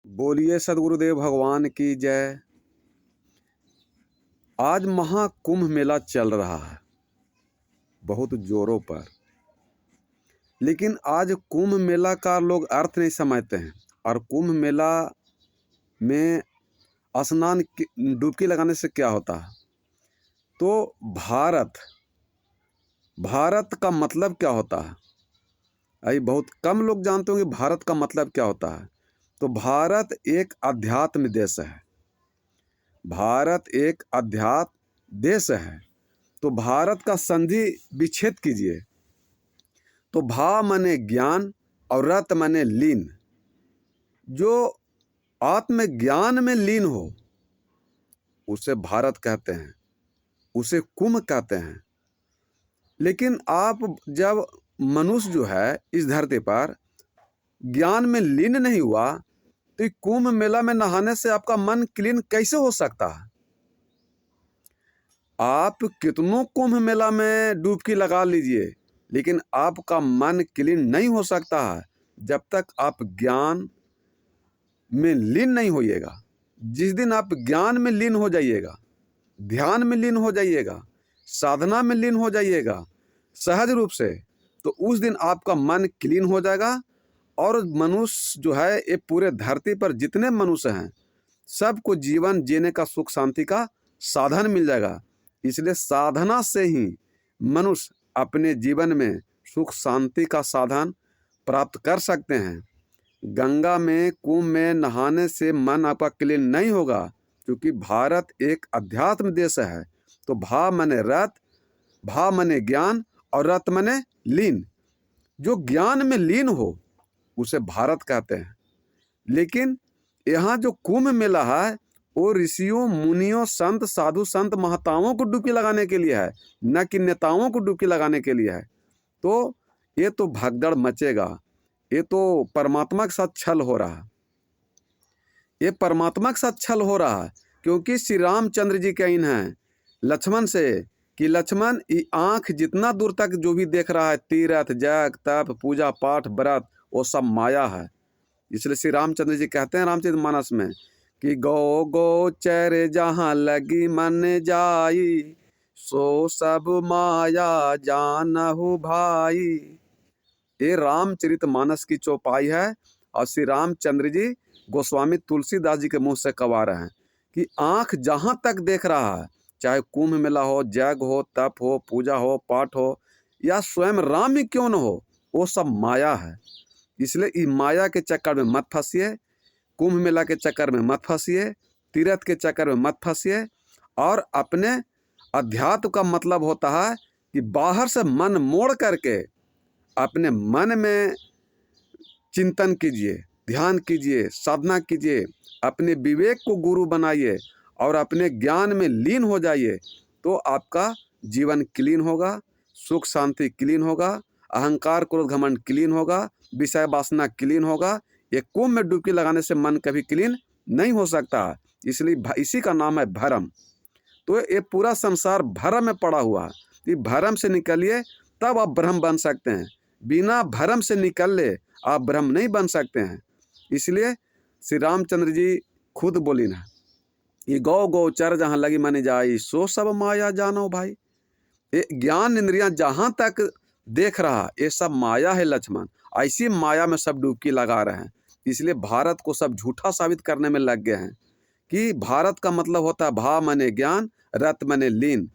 बोलिए सदगुरुदेव भगवान की जय। आज महाकुंभ मेला चल रहा है बहुत जोरों पर, लेकिन आज कुंभ मेला का लोग अर्थ नहीं समझते हैं। और कुंभ मेला में स्नान डुबकी लगाने से क्या होता है? तो भारत का मतलब क्या होता है? अभी बहुत कम लोग जानते होंगे भारत का मतलब क्या होता है। तो भारत एक अध्यात्म देश है। भारत एक अध्यात्म देश है। तो भारत का संधि विच्छेद कीजिए। तो भा माने ज्ञान और रत माने लीन। जो आत्मज्ञान में लीन हो उसे भारत कहते हैं, उसे कुंभ कहते हैं। लेकिन आप जब मनुष्य जो है इस धरती पर ज्ञान में लीन नहीं हुआ तो कुंभ मेला में नहाने से आपका मन क्लीन कैसे हो सकता है? आप कितनों कुंभ मेला में डुबकी लगा लीजिए, लेकिन आपका मन क्लीन नहीं हो सकता है जब तक आप ज्ञान में लीन नहीं होइएगा। जिस दिन आप ज्ञान में लीन हो जाइएगा, ध्यान में लीन हो जाइएगा, साधना में लीन हो जाइएगा सहज रूप से, तो उस दिन आपका मन क्लीन हो जाएगा। और मनुष्य जो है ये पूरे धरती पर जितने मनुष्य हैं सबको जीवन जीने का सुख शांति का साधन मिल जाएगा। इसलिए साधना से ही मनुष्य अपने जीवन में सुख शांति का साधन प्राप्त कर सकते हैं। गंगा में कुंभ में नहाने से मन आपका क्लीन नहीं होगा, क्योंकि भारत एक अध्यात्म देश है। तो भा मने रत, भा मने ज्ञान और रत मने लीन। जो ज्ञान में लीन हो उसे भारत कहते हैं। लेकिन यहाँ जो कुंभ मेला है वो ऋषियों मुनियों संत साधु संत महताओं को डुबकी लगाने के लिए है, न कि नेताओं को डुबकी लगाने के लिए है। तो ये तो भगदड़ मचेगा। ये तो परमात्मा के साथ छल हो रहा है। ये परमात्मा के साथ छल हो रहा है, क्योंकि श्री रामचंद्र जी कहीं हैं लक्ष्मण से कि लक्ष्मण ये आँख जितना दूर तक जो भी देख रहा है तीर्थ जग तप पूजा पाठ व्रत वो सब माया है। इसलिए श्री रामचंद्र जी कहते हैं रामचरितमानस में कि गौ गोचर जहाँ लगी मन जाई, सो सब माया जानहु भाई। ये रामचरितमानस की चौपाई है और श्री रामचंद्र जी गोस्वामी तुलसीदास जी के मुंह से कवा रहे हैं कि आँख जहाँ तक देख रहा है, चाहे कुंभ मेला हो, जग हो, तप हो, पूजा हो, पाठ हो, या स्वयं राम ही क्यों न हो, वो सब माया है। इसलिए इस माया के चक्कर में मत फंसिए, कुंभ मेला के चक्कर में मत फंसिए, तीर्थ के चक्कर में मत फंसिए। और अपने अध्यात्म का मतलब होता है कि बाहर से मन मोड़ करके अपने मन में चिंतन कीजिए, ध्यान कीजिए, साधना कीजिए, अपने विवेक को गुरु बनाइए और अपने ज्ञान में लीन हो जाइए। तो आपका जीवन क्लीन होगा, सुख शांति क्लीन होगा, अहंकार क्रोध घमंड क्लीन होगा, विषय वासना क्लीन होगा। ये कुंभ में डुबकी लगाने से मन कभी क्लीन नहीं हो सकता। इसलिए इसी का नाम है भरम। तो ये पूरा संसार भरम में पड़ा हुआ है। ये भरम से निकलिए तब आप ब्रह्म बन सकते हैं। बिना भरम से निकल ले आप ब्रह्म नहीं बन सकते हैं। इसलिए श्री रामचंद्र जी खुद बोली ना, ये गौ गोचर जहाँ लगी मन जाई, सो सब माया जानो भाई। ये ज्ञान इंद्रियां जहाँ तक देख रहा ये सब माया है लक्ष्मण। ऐसी माया में सब डुबकी लगा रहे हैं। इसलिए भारत को सब झूठा साबित करने में लग गए हैं कि भारत का मतलब होता है भा मने ज्ञान, रत मने लीन।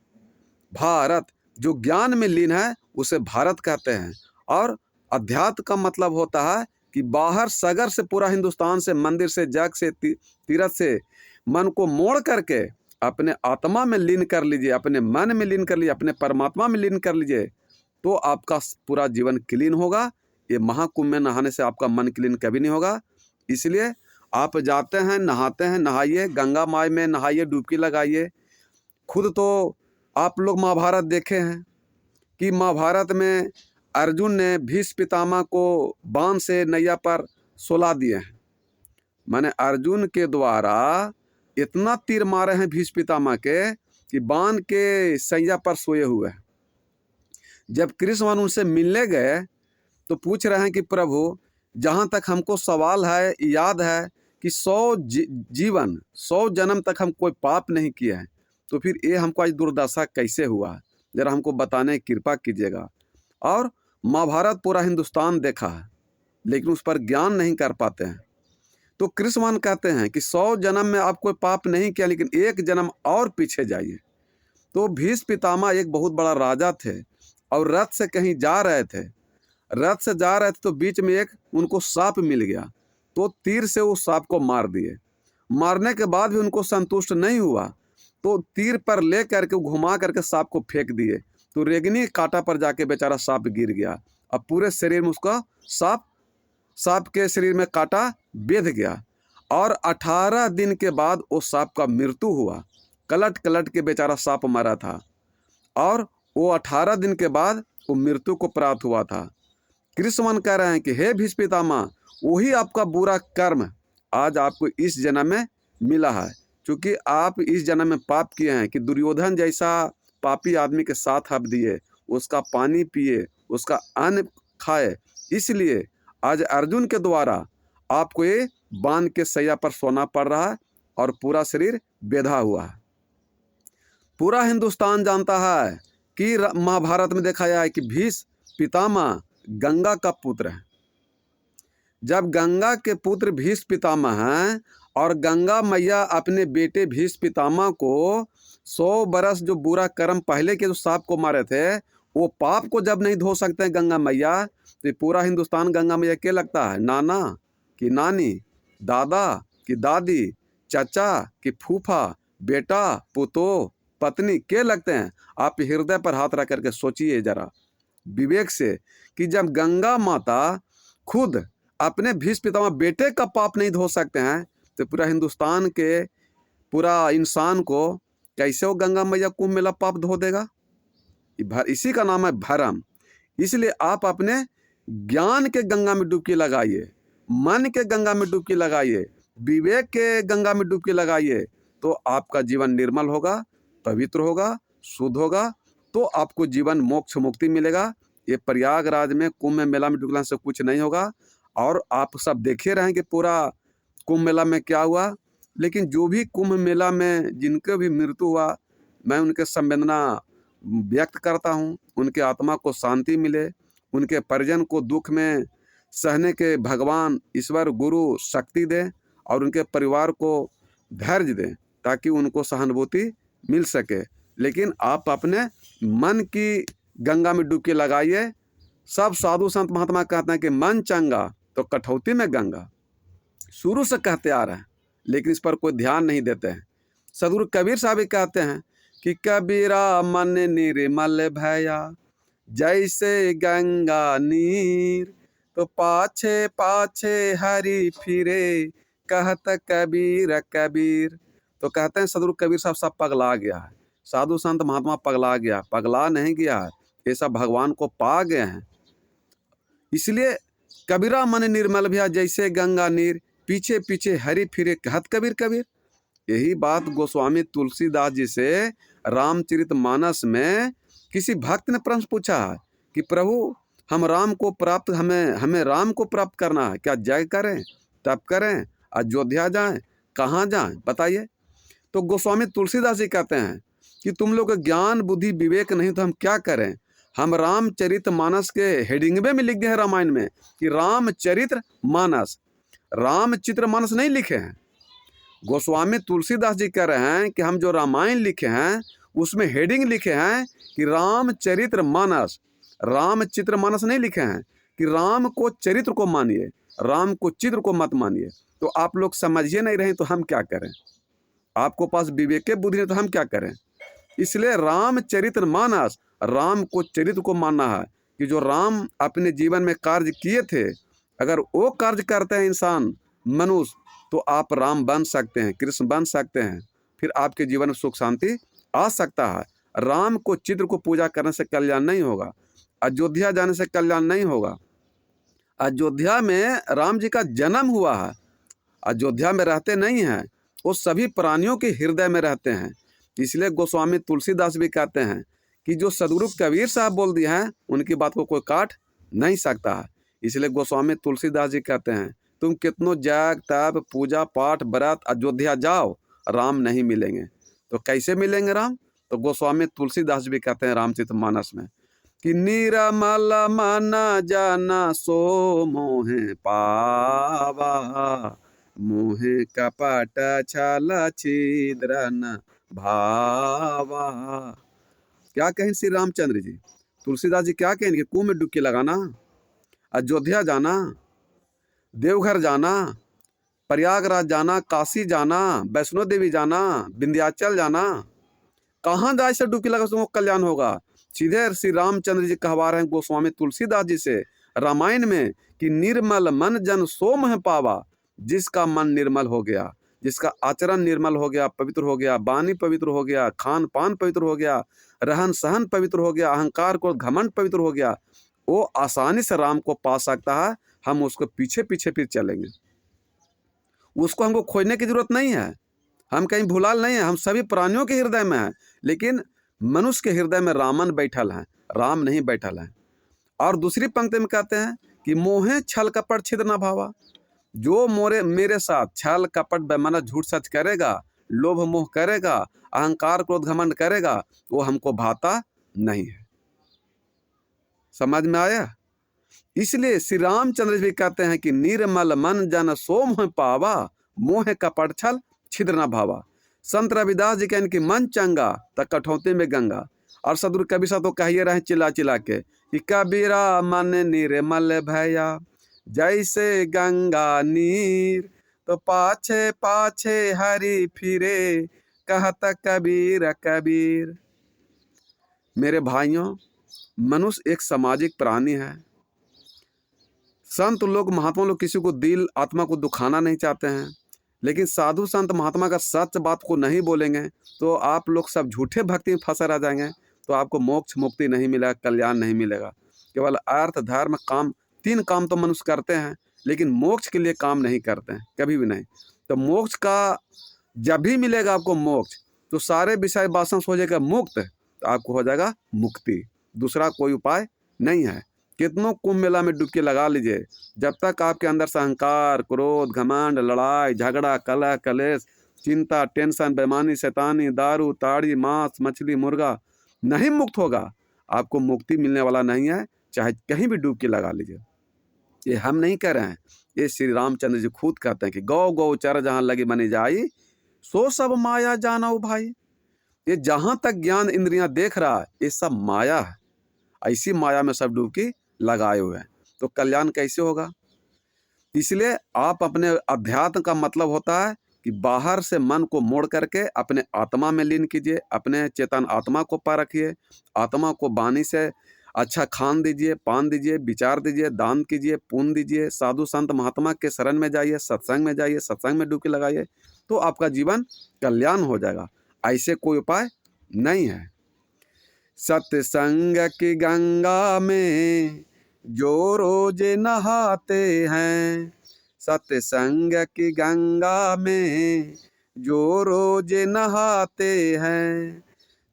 भारत जो ज्ञान में लीन है उसे भारत कहते हैं। और अध्यात्म का मतलब होता है कि बाहर सगर से पूरा हिंदुस्तान से मंदिर से जग से तीर्थ से मन को मोड़ करके अपने आत्मा में लीन कर लीजिए, अपने मन में लीन कर लीजिए, अपने परमात्मा में लीन कर लीजिए, तो आपका पूरा जीवन क्लीन होगा। ये महाकुंभ में नहाने से आपका मन क्लीन कभी नहीं होगा। इसलिए आप जाते हैं, नहाते हैं, नहाइए, गंगा माई में नहाइए, डुबकी लगाइए। खुद तो आप लोग महाभारत देखे हैं कि महाभारत में अर्जुन ने भीष्म पितामह को बाण से नैया पर सुला दिए हैं। माने अर्जुन के द्वारा इतना तीर मारे हैं भीष्म पितामह के कि बाण के सैया पर सोए हुए हैं। जब कृष्ण उनसे मिलने गए तो पूछ रहे हैं कि प्रभु, जहाँ तक हमको सवाल है याद है कि 100 जन्म तक हम कोई पाप नहीं किए हैं, तो फिर ये हमको आज दुर्दशा कैसे हुआ है, जरा हमको बताने की कृपा कीजिएगा। और महाभारत पूरा हिंदुस्तान देखा है, लेकिन उस पर ज्ञान नहीं कर पाते हैं। तो कृष्ण कहते हैं कि 100 जन्म में आप कोई पाप नहीं किया, लेकिन एक जन्म और पीछे जाइए। तो भीष्म पितामह एक बहुत बड़ा राजा थे और रथ से कहीं जा रहे थे। रथ से जा रहे थे तो बीच में एक उनको सांप मिल गया, तो तीर से उस सांप को मार दिए। मारने के बाद भी उनको संतुष्ट नहीं हुआ, तो तीर पर ले करके घुमा करके सांप को फेंक दिए। तो रेगनी कांटा पर जाके बेचारा सांप गिर गया। अब पूरे शरीर में उसका सांप के शरीर में कांटा बेध गया। और 18 दिन के बाद उस सांप का मृत्यु हुआ। कलट कलट के बेचारा सांप मरा था और वो 18 दिन के बाद वो मृत्यु को प्राप्त हुआ था। कृष्ण कह रहे हैं कि हे भीष्म पितामह, वही आपका बुरा कर्म आज आपको इस जन्म में मिला है, क्योंकि आप इस जन्म में पाप किए हैं कि दुर्योधन जैसा पापी आदमी के साथ आप दिए, उसका पानी पिए, उसका अन्न खाए, इसलिए आज अर्जुन के द्वारा आपको ये बांध के सैया पर सोना पड़ रहा है और पूरा शरीर बेधा हुआ है। पूरा हिंदुस्तान जानता है कि महाभारत में देखा गया है कि भीष्म पितामह गंगा का पुत्र है। जब गंगा के पुत्र भीष्म पितामह हैं और गंगा मैया अपने बेटे भीष्म पितामह को 100 बरस जो बुरा कर्म पहले के जो सांप को मारे थे, वो पाप को जब नहीं धो सकते हैं गंगा मैया, तो पूरा हिंदुस्तान गंगा मैया के लगता है? नाना कि नानी, दादा कि दादी, चाचा कि फूफा, बेटा पुतो पत्नी के लगते हैं? आप हृदय पर हाथ रख करके सोचिए जरा विवेक से कि जब गंगा माता खुद अपने भीष्म पितामह बेटे का पाप नहीं धो सकते हैं, तो पूरा हिंदुस्तान के पूरा इंसान को कैसे वो गंगा मैया कुंभ मेला पाप धो देगा? इसी का नाम है भरम। इसलिए आप अपने ज्ञान के गंगा में डुबकी लगाइए, मन के गंगा में डुबकी लगाइए, विवेक के गंगा में डुबकी लगाइए, तो आपका जीवन निर्मल होगा, पवित्र होगा, शुद्ध होगा, तो आपको जीवन मोक्ष मुक्ति मिलेगा। ये प्रयागराज में कुंभ मेला में डुबलाने से कुछ नहीं होगा। और आप सब देखे रहें कि पूरा कुंभ मेला में क्या हुआ। लेकिन जो भी कुंभ मेला में जिनके भी मृत्यु हुआ, मैं उनके संवेदना व्यक्त करता हूँ, उनके आत्मा को शांति मिले, उनके परिजन को दुख में सहने के भगवान ईश्वर गुरु शक्ति दे और उनके परिवार को धैर्य दें, ताकि उनको सहानुभूति मिल सके। लेकिन आप अपने मन की गंगा में डुबकी लगाइए। सब साधु संत महात्मा कहते हैं कि मन चंगा तो कठौती में गंगा, शुरू से कहते आ रहे हैं, लेकिन इस पर कोई ध्यान नहीं देते हैं। सदगुरु कबीर साहब भी कहते हैं कि कबीरा मन निर्मल भया जैसे गंगा नीर, तो पाछे पाछे हरि फिरे कहत कबीर कबीर। तो कहते हैं सदगुरु कबीर साहब सब पगला गया है, साधु संत महात्मा पगला गया, पगला नहीं गया है, ये सब भगवान को पा गए हैं। इसलिए कबीरा मन निर्मल भया जैसे गंगा नीर, पीछे पीछे हरि फिरे कहत कबीर कबीर। यही बात गोस्वामी तुलसीदास जी से रामचरितमानस में किसी भक्त ने प्रश्न पूछा है कि प्रभु हम राम को प्राप्त हमें राम को प्राप्त करना है, क्या जय करें, तप करें, अयोध्या जाएं, कहाँ जाएं, बताइए। तो गोस्वामी तुलसीदास जी कहते हैं कि तुम लोग का ज्ञान बुद्धि विवेक नहीं तो हम क्या करें। हम रामचरितमानस के हेडिंग में लिख गए हैं रामायण में कि रामचरित्र मानस, रामचित्र मानस नहीं लिखे हैं। गोस्वामी तुलसीदास जी कह रहे हैं कि हम जो रामायण लिखे हैं उसमें हेडिंग लिखे हैं कि रामचरित्र मानस, रामचित्र मानस नहीं लिखे हैं कि राम को चरित्र को मानिए, राम को चित्र को मत मानिए। तो आप लोग समझिए नहीं रहे तो हम क्या करें, आपको पास विवेक बुद्धि नहीं तो हम क्या करें। इसलिए रामचरित्र मानस, राम को चरित्र को मानना है कि जो राम अपने जीवन में कार्य किए थे, अगर वो कार्य करते हैं इंसान मनुष्य, तो आप राम बन सकते हैं, कृष्ण बन सकते हैं, फिर आपके जीवन में सुख शांति आ सकता है। राम को चित्र को पूजा करने से कल्याण नहीं होगा, अयोध्या जाने से कल्याण नहीं होगा। अयोध्या में राम जी का जन्म हुआ है, अयोध्या में रहते नहीं हैं, वो सभी प्राणियों के हृदय में रहते हैं। इसलिए गोस्वामी तुलसीदास भी कहते हैं कि जो सदगुरु कबीर साहब बोल दिए हैं उनकी बात को कोई काट नहीं सकता है। इसलिए गोस्वामी तुलसीदास जी कहते हैं तुम कितनों जाग तप पूजा पाठ व्रत अयोध्या जाओ, राम नहीं मिलेंगे। तो कैसे मिलेंगे राम? तो गोस्वामी तुलसीदास भी कहते हैं रामचरितमानस में कि निरमल मन जन सो मोहे पावा, मोहे कपट छल छिद्र न भावा। क्या कहें श्री रामचंद्र जी? तुलसीदास जी क्या कहेंगे? कुएं में डुबकी लगाना, अयोध्या जाना, देवघर जाना, प्रयागराज जाना, काशी जाना, वैष्णो देवी जाना, विंध्याचल जाना, कहाँ जाए से डुबकी लगा तुमको कल्याण होगा? सीधे श्री रामचंद्र जी कहवा रहे हैं गोस्वामी तुलसीदास जी से रामायण में कि निर्मल मन जन सो मोह पावा। जिसका मन निर्मल हो गया, जिसका आचरण निर्मल हो गया, पवित्र हो गया, वाणी पवित्र हो गया, खान पान पवित्र हो गया, रहन सहन पवित्र हो गया, अहंकार को घमंड पवित्र हो गया, वो आसानी से राम को पा सकता है। हम उसको पीछे पीछे फिर चलेंगे, उसको हमको खोजने की जरूरत नहीं है। हम कहीं भुलाल नहीं है, हम सभी प्राणियों के हृदय में है, लेकिन मनुष्य के हृदय में रामन बैठल है, राम नहीं बैठल है। और दूसरी पंक्ति में कहते हैं कि मोहे छल कपट छिद्र न भावा। जो मेरे साथ छल कपट बेमाना झूठ सच करेगा, लोभ मोह करेगा, अहंकार क्रोध घमंड करेगा, वो हमको भाता नहीं है। समझ में आया? इसलिए श्री रामचंद्र जी कहते हैं कि निर्मल मन जन सो मोह पावा, मोह कपट छल छिद्र न भावा। संत रविदास जी कहने कि मन चंगा त कठौती में गंगा। और सदगुरु कबीर साहब तो कहिए रहे चिल्ला चिल्ला के कि कबीरा मन निर्मल भया, जैसे गंगा नीर, तो पाछे पाछे हरि फिरे, कहत कबीर कबीर। मेरे भाइयों, मनुष्य एक सामाजिक प्राणी है। संत लोग महात्मा लोग किसी को दिल आत्मा को दुखाना नहीं चाहते हैं, लेकिन साधु संत महात्मा का सच बात को नहीं बोलेंगे तो आप लोग सब झूठे भक्ति में फंसे रह जाएंगे, तो आपको मोक्ष मुक्ति नहीं मिलेगा, कल्याण नहीं मिलेगा। केवल अर्थ धर्म काम, 3 काम तो मनुष्य करते हैं, लेकिन मोक्ष के लिए काम नहीं करते हैं, कभी भी नहीं। तो मोक्ष का जब भी मिलेगा आपको मोक्ष, तो सारे विषय वासना से हो जाएगा मुक्त, तो आपको हो जाएगा मुक्ति। दूसरा कोई उपाय नहीं है। कितनों कुंभ मेला में डुबकी लगा लीजिए, जब तक आपके अंदर से अहंकार क्रोध घमंड लड़ाई झगड़ा कलह कलेश चिंता टेंशन बेईमानी शैतानी दारू ताड़ी मांस मछली मुर्गा नहीं मुक्त होगा, आपको मुक्ति मिलने वाला नहीं है। चाहे कहीं भी डुबकी लगा लीजिए। ये हम नहीं कह रहे हैं, ये श्री रामचंद्र जी खुद कहते हैं कि गौ गौ चर जहाँ लगी बनी जाई, सो सब माया जाना भाई। ये जहाँ तक ज्ञान इंद्रियां देख रहा है, ये सब माया है। ऐसी माया में सब डुबकी लगाए हुए हैं, तो कल्याण कैसे होगा? इसलिए आप अपने अध्यात्म का मतलब होता है कि बाहर से मन को मोड़ करके अपने आत्मा में लीन कीजिए, अपने चेतन आत्मा को परखिए, आत्मा को वाणी से अच्छा खान दीजिए, पान दीजिए, विचार दीजिए, दान कीजिए, पुण्य दीजिए, साधु संत महात्मा के शरण में जाइए, सत्संग में जाइए, सत्संग में डुबकी लगाइए, तो आपका जीवन कल्याण हो जाएगा। ऐसे कोई उपाय नहीं है। सत्संग की गंगा में जो रोज नहाते हैं, सत्संग की गंगा में जो रोज नहाते हैं,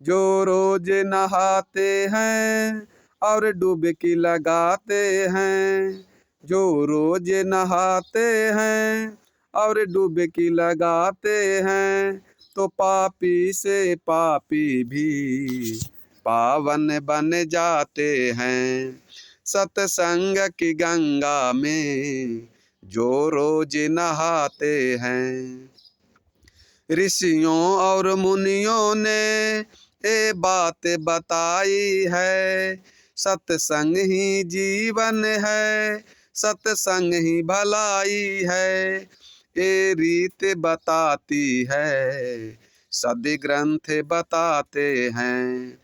जो रोज नहाते हैं और डुबकी लगाते हैं, जो रोज नहाते हैं और डुबकी लगाते हैं, तो पापी से पापी भी पावन बन जाते हैं। सत्संग की गंगा में जो रोज नहाते हैं। ऋषियों और मुनियों ने ये बात बताई है, सत्संग ही जीवन है, सत्संग ही भलाई है, ये रीत बताती है, सदी ग्रंथ बताते हैं,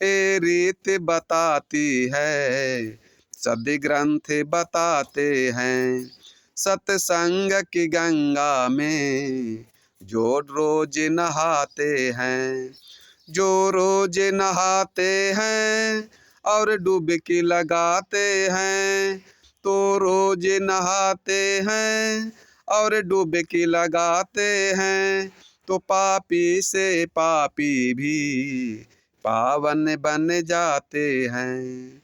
ये रीत बताती है, सदी ग्रंथ बताते हैं। सत्संग की गंगा में जो रोज नहाते हैं, जो रोज नहाते हैं और डुबकी लगाते हैं, तो रोज नहाते हैं और डुबकी लगाते हैं, तो पापी से पापी भी पावन बन जाते हैं।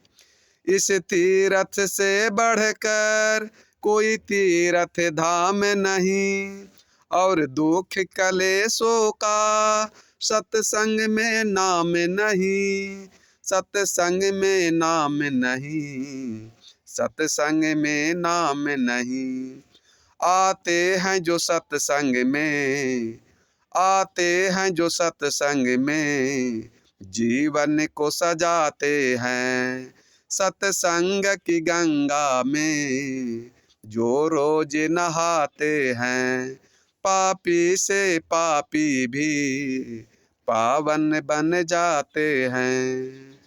इस तीर्थ से बढ़कर कोई तीर्थ धाम नहीं, और दुख कलेशों का सत्संग में नाम नहीं, सत्संग में नाम नहीं, सत्संग में नाम नहीं। आते हैं जो सत्संग में, आते हैं जो सत्संग में, जीवन को सजाते हैं। सत्संग की गंगा में जो रोज नहाते हैं, पापी से पापी भी पावन बन जाते हैं।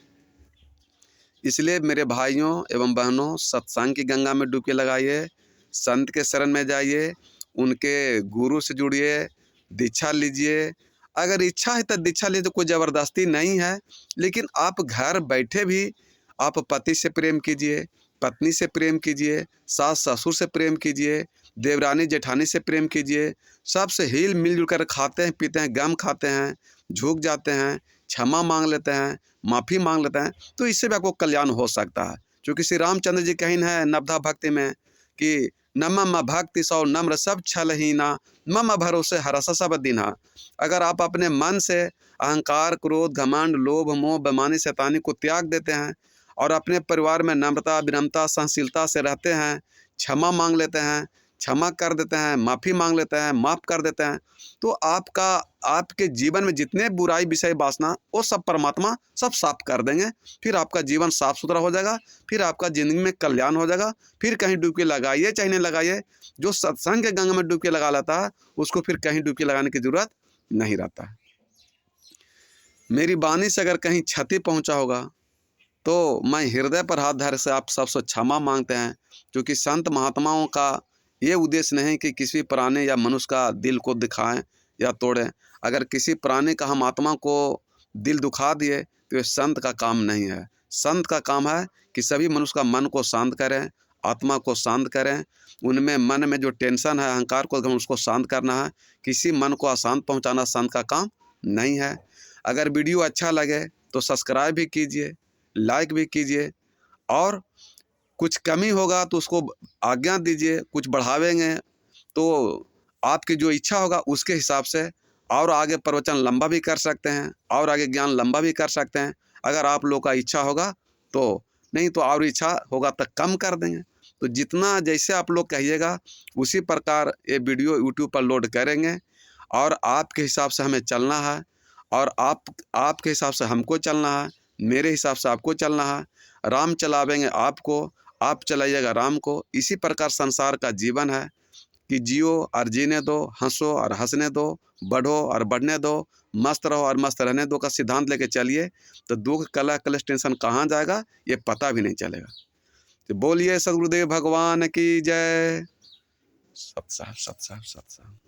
इसलिए मेरे भाइयों एवं बहनों, सत्संग की गंगा में डुबकी लगाइए, संत के शरण में जाइए, उनके गुरु से जुड़िए, दीक्षा लीजिए। अगर इच्छा है तो दीक्षा लीजिए, तो कोई ज़बरदस्ती नहीं है। लेकिन आप घर बैठे भी आप पति से प्रेम कीजिए, पत्नी से प्रेम कीजिए, सास ससुर से प्रेम कीजिए, देवरानी जेठानी से प्रेम कीजिए। सबसे हिल मिलजुल कर खाते हैं, पीते हैं, गम खाते हैं, झुक जाते हैं, क्षमा मांग लेते हैं, माफ़ी मांग लेते हैं, तो इससे भी आपको कल्याण हो सकता है। क्योंकि श्री रामचंद्र जी कहीं है नवधा भक्ति में कि न मम भक्ति सौ नम्र सब छलहीना, मम भरोसे हरस सब दीना। अगर आप अपने मन से अहंकार, क्रोध, घमंड, लोभ, मोह, बेईमानी, शैतानी को त्याग देते हैं और अपने परिवार में नम्रता, विनम्रता, सहनशीलता से रहते हैं, क्षमा मांग लेते हैं, क्षमा कर देते हैं, माफ़ी मांग लेते हैं, माफ़ कर देते हैं, तो आपके जीवन में जितने बुराई विषय वासना वो सब परमात्मा सब साफ कर देंगे। फिर आपका जीवन साफ सुथरा हो जाएगा, फिर आपका ज़िंदगी में कल्याण हो जाएगा। फिर कहीं डुबकी लगाइए चाहे नहीं लगाइए, जो सत्संग के गंगा में डुबकी लगा लेता है उसको फिर कहीं डुबकी लगाने की ज़रूरत नहीं रहता है। मेरी वाणी से अगर कहीं क्षति पहुँचा होगा तो मैं हृदय पर हाथ धर से आप सबसे क्षमा मांगते हैं। क्योंकि संत महात्माओं का ये उद्देश्य नहीं कि किसी प्राणी या मनुष्य का दिल को दिखाएं या तोड़ें। अगर किसी प्राणी का हम आत्मा को दिल दुखा दिए तो ये संत का काम नहीं है। संत का काम है कि सभी मनुष्य का मन को शांत करें, आत्मा को शांत करें, उनमें मन में जो टेंशन है, अहंकार को उसको शांत करना है। किसी मन को अशांत पहुंचाना संत का काम नहीं है। अगर वीडियो अच्छा लगे तो सब्सक्राइब भी कीजिए, लाइक भी कीजिए, और कुछ कमी होगा तो उसको आज्ञा दीजिए, कुछ बढ़ावेंगे तो आपकी जो इच्छा होगा उसके हिसाब से और आगे प्रवचन लंबा भी कर सकते हैं, और आगे ज्ञान लंबा भी कर सकते हैं। अगर आप लोग का इच्छा होगा तो, नहीं तो और इच्छा होगा तो कम कर देंगे। तो जितना जैसे आप लोग कहिएगा उसी प्रकार ये वीडियो यूट्यूब पर लोड करेंगे, और आपके हिसाब से हमें चलना है, और आपके हिसाब से हमको चलना है, मेरे हिसाब से आपको चलना है। राम चलावेंगे आपको, आप चलाइएगा राम को। इसी प्रकार संसार का जीवन है कि जियो और जीने दो, हंसो और हंसने दो, बढ़ो और बढ़ने दो, मस्त रहो और मस्त रहने दो का सिद्धांत लेके चलिए, तो दुख, कलह, क्लेश, टेंशन कहाँ जाएगा ये पता भी नहीं चलेगा। तो बोलिए सद्गुरुदेव भगवान की जय। सत साहब, सत साहब, सत साहब।